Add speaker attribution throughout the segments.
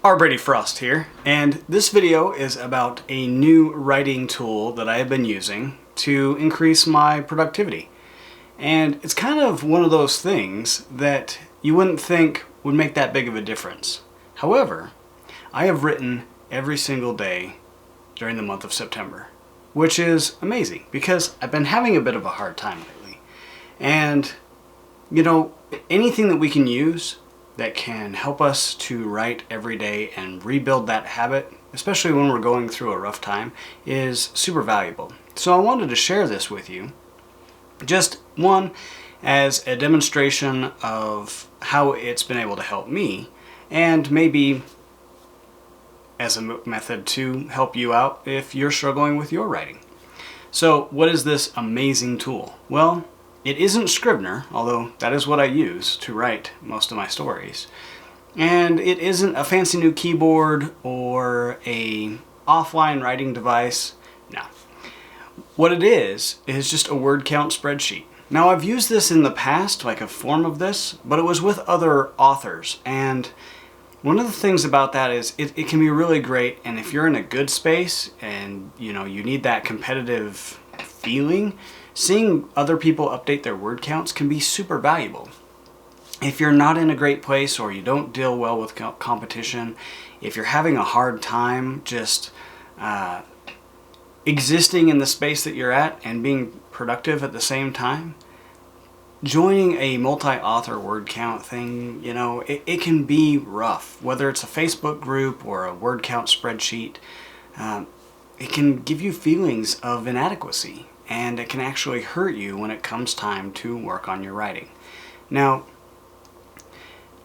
Speaker 1: Brady Frost here, and this video is about a new writing tool that I have been using to increase my productivity. And it's kind of one of those things that you wouldn't think would make that big of a difference. However, I have written every single day during the month of September, which is amazing because I've been having a bit of a hard time lately. And, you know, anything that we can use that can help us to write every day and rebuild that habit, especially when we're going through a rough time, is super valuable. So I wanted to share this with you. Just one, as a demonstration of how it's been able to help me, and maybe as a method to help you out if you're struggling with your writing. So what is this amazing tool? Well, it isn't Scrivener, although that is what I use to write most of my stories. And it isn't a fancy new keyboard or a offline writing device. No. What it is just a word count spreadsheet. Now, I've used this in the past, like a form of this, but it was with other authors. And one of the things about that is it can be really great, and if you're in a good space and you need that competitive feeling, seeing other people update their word counts can be super valuable. If you're not in a great place or you don't deal well with competition, if you're having a hard time just existing in the space that you're at and being productive at the same time, joining a multi-author word count thing, it can be rough. Whether it's a Facebook group or a word count spreadsheet, it can give you feelings of inadequacy, and it can actually hurt you when it comes time to work on your writing. Now,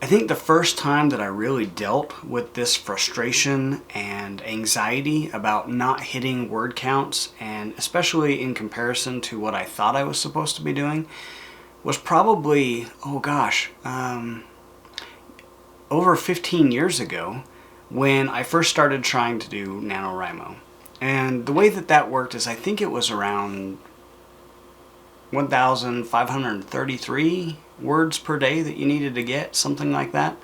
Speaker 1: I think the first time that I really dealt with this frustration and anxiety about not hitting word counts, and especially in comparison to what I thought I was supposed to be doing, was probably, over 15 years ago when I first started trying to do NaNoWriMo. And the way that worked is I think it was around 1,533 words per day that you needed to get, something like that,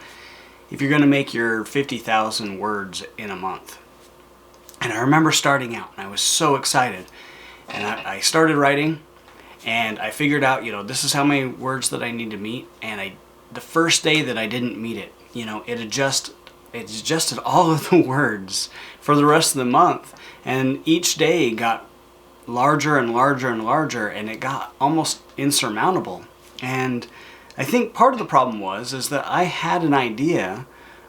Speaker 1: if you're going to make your 50,000 words in a month. And I remember starting out, and I was so excited. And I started writing, and I figured out, this is how many words that I need to meet. And the first day that I didn't meet it, it adjusted all of the words for the rest of the month. And each day got larger and larger and larger, and it got almost insurmountable. And I think part of the problem is that I had an idea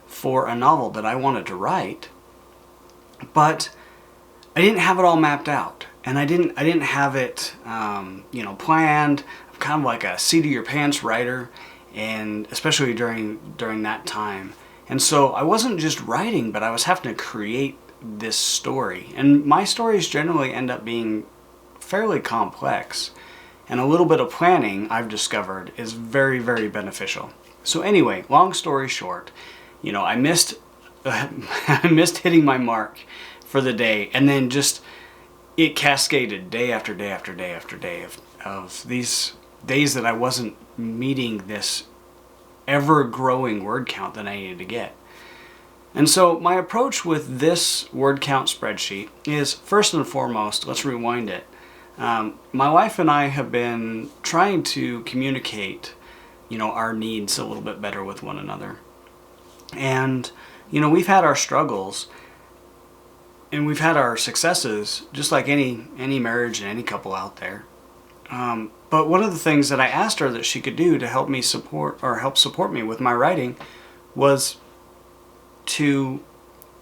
Speaker 1: for a novel that I wanted to write, but I didn't have it all mapped out, and I didn't have it planned. I'm kind of like a seat of your pants writer, and especially during that time. And so I wasn't just writing, but I was having to create this story. And my stories generally end up being fairly complex, and a little bit of planning, I've discovered, is very, very beneficial. So anyway, long story short, I missed hitting my mark for the day, and then just it cascaded day after day after day after day of these days that I wasn't meeting this ever-growing word count that I needed to get. And so my approach with this word count spreadsheet is, first and foremost, let's rewind it. My wife and I have been trying to communicate, our needs a little bit better with one another. And, we've had our struggles and we've had our successes, just like any marriage and any couple out there. But one of the things that I asked her that she could do to help support me with my writing was to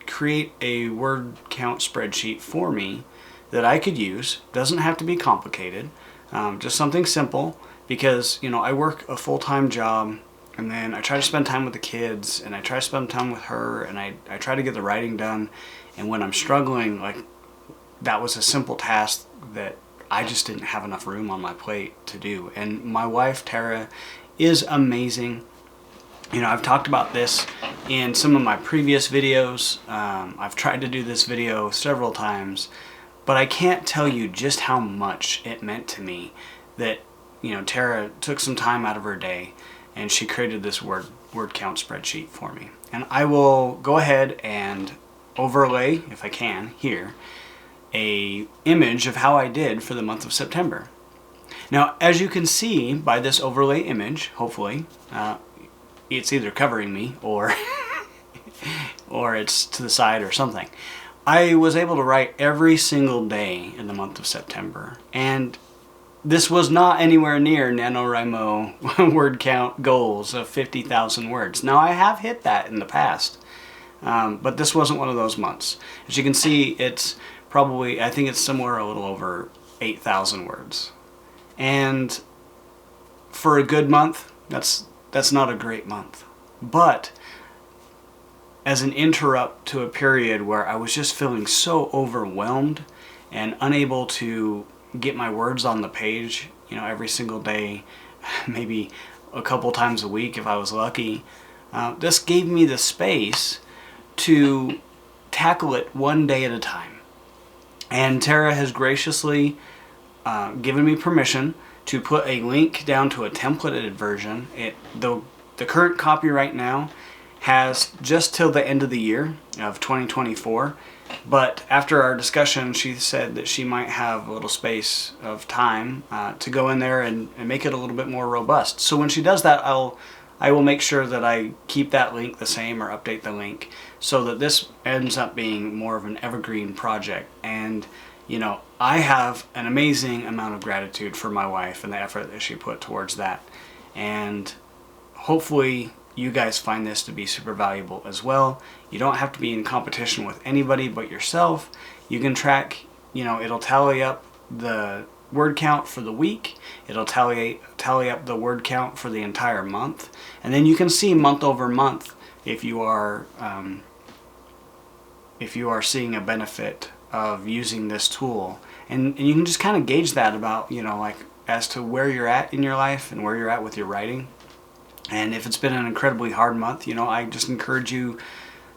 Speaker 1: create a word count spreadsheet for me that I could use. Doesn't have to be complicated, just something simple, because I work a full-time job, and then I try to spend time with the kids, and I try to spend time with her, and I try to get the writing done. And when I'm struggling, that was a simple task that I just didn't have enough room on my plate to do. And my wife, Tara, is amazing. I've talked about this in some of my previous videos. I've tried to do this video several times, but I can't tell you just how much it meant to me that, Tara took some time out of her day and she created this word word count spreadsheet for me. And I will go ahead and overlay, if I can, here, a image of how I did for the month of September. Now, as you can see by this overlay image, hopefully, it's either covering me or or it's to the side or something. I was able to write every single day in the month of September, and this was not anywhere near NaNoWriMo word count goals of 50,000 words. Now, I have hit that in the past, but this wasn't one of those months. As you can see, it's probably, I think it's somewhere a little over 8,000 words. And for a good month, that's not a great month. But as an interrupt to a period where I was just feeling so overwhelmed and unable to get my words on the page, every single day, maybe a couple times a week if I was lucky, this gave me the space to tackle it one day at a time. And Tara has graciously given me permission to put a link down to a templated version. The current copy right now has just till the end of the year of 2024. But after our discussion, she said that she might have a little space of time to go in there and make it a little bit more robust. So when she does that, I will make sure that I keep that link the same or update the link so that this ends up being more of an evergreen project. And, I have an amazing amount of gratitude for my wife and the effort that she put towards that. And hopefully you guys find this to be super valuable as well. You don't have to be in competition with anybody but yourself. You can track, it'll tally up the word count for the week. It'll tally up the word count for the entire month. And then you can see month over month if you are seeing a benefit of using this tool. And you can just kind of gauge that about, as to where you're at in your life and where you're at with your writing. And if it's been an incredibly hard month, I just encourage you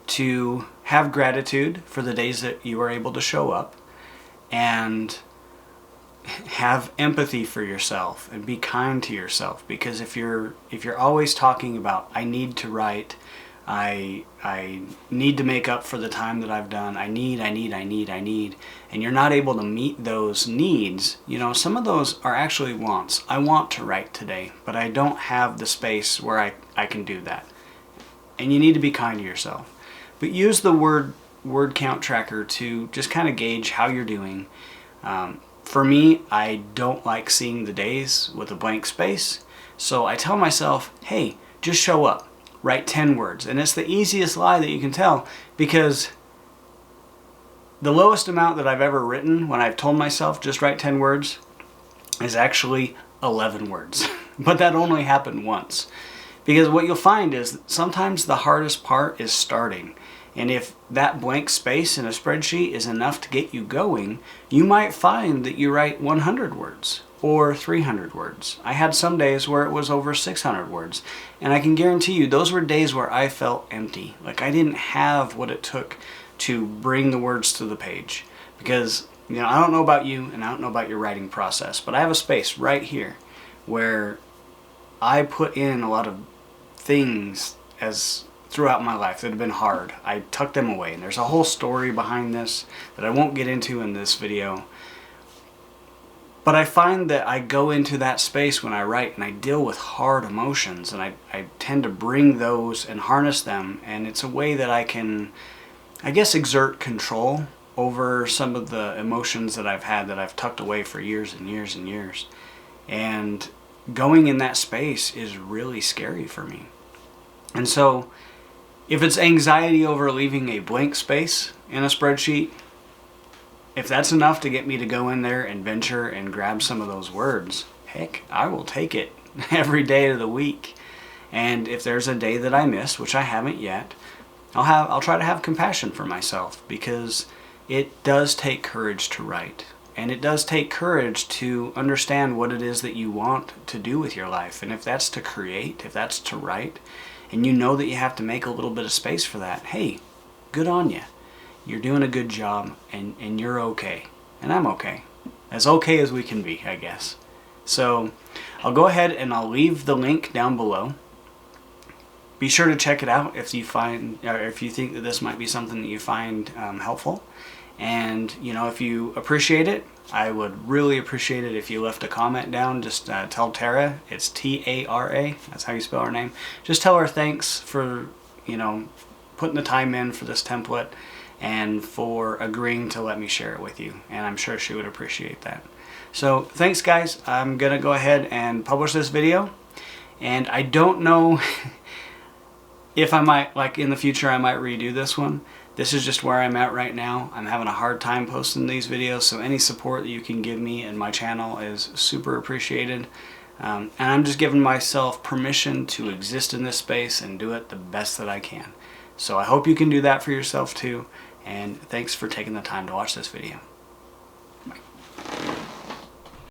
Speaker 1: to have gratitude for the days that you are able to show up, and have empathy for yourself and be kind to yourself. Because if you're always talking about, I need to write, I need to make up for the time that I've done, I need, and you're not able to meet those needs, some of those are actually wants. I want to write today, but I don't have the space where I can do that. And you need to be kind to yourself. But use the word count tracker to just kind of gauge how you're doing. For me, I don't like seeing the days with a blank space, so I tell myself, hey, just show up. Write 10 words. And it's the easiest lie that you can tell, because the lowest amount that I've ever written when I've told myself just write 10 words is actually 11 words. But that only happened once. Because what you'll find is that sometimes the hardest part is starting. And if that blank space in a spreadsheet is enough to get you going, you might find that you write 100 words or 300 words. I had some days where it was over 600 words. And I can guarantee you those were days where I felt empty. Like I didn't have what it took to bring the words to the page. Because, I don't know about you and I don't know about your writing process, but I have a space right here where I put in a lot of things throughout my life that have been hard. I tucked them away, and there's a whole story behind this that I won't get into in this video. But I find that I go into that space when I write and I deal with hard emotions, and I tend to bring those and harness them, and it's a way that I can, exert control over some of the emotions that I've had that I've tucked away for years and years and years. And going in that space is really scary for me. And so if it's anxiety over leaving a blank space in a spreadsheet, if that's enough to get me to go in there and venture and grab some of those words, heck, I will take it every day of the week. And if there's a day that I miss, which I haven't yet, I'll try to have compassion for myself, because it does take courage to write. And it does take courage to understand what it is that you want to do with your life. And if that's to create, if that's to write, and you know that you have to make a little bit of space for that, hey, good on you. You're doing a good job, and you're okay. And I'm okay. As okay as we can be, I guess. So I'll go ahead and I'll leave the link down below. be sure to check it out if you find, or if you think that this might be something that you find helpful. And if you appreciate it, I would really appreciate it if you left a comment down. Just tell Tara, it's Tara, that's how you spell her name. Just tell her thanks for putting the time in for this template and for agreeing to let me share it with you. And I'm sure she would appreciate that. So thanks guys. I'm gonna go ahead and publish this video, and I don't know if I might, like in the future, I might redo this one. This is just where I'm at right now. I'm having a hard time posting these videos, so any support that you can give me and my channel is super appreciated. And I'm just giving myself permission to exist in this space and do it the best that I can. So I hope you can do that for yourself too, and thanks for taking the time to watch this video.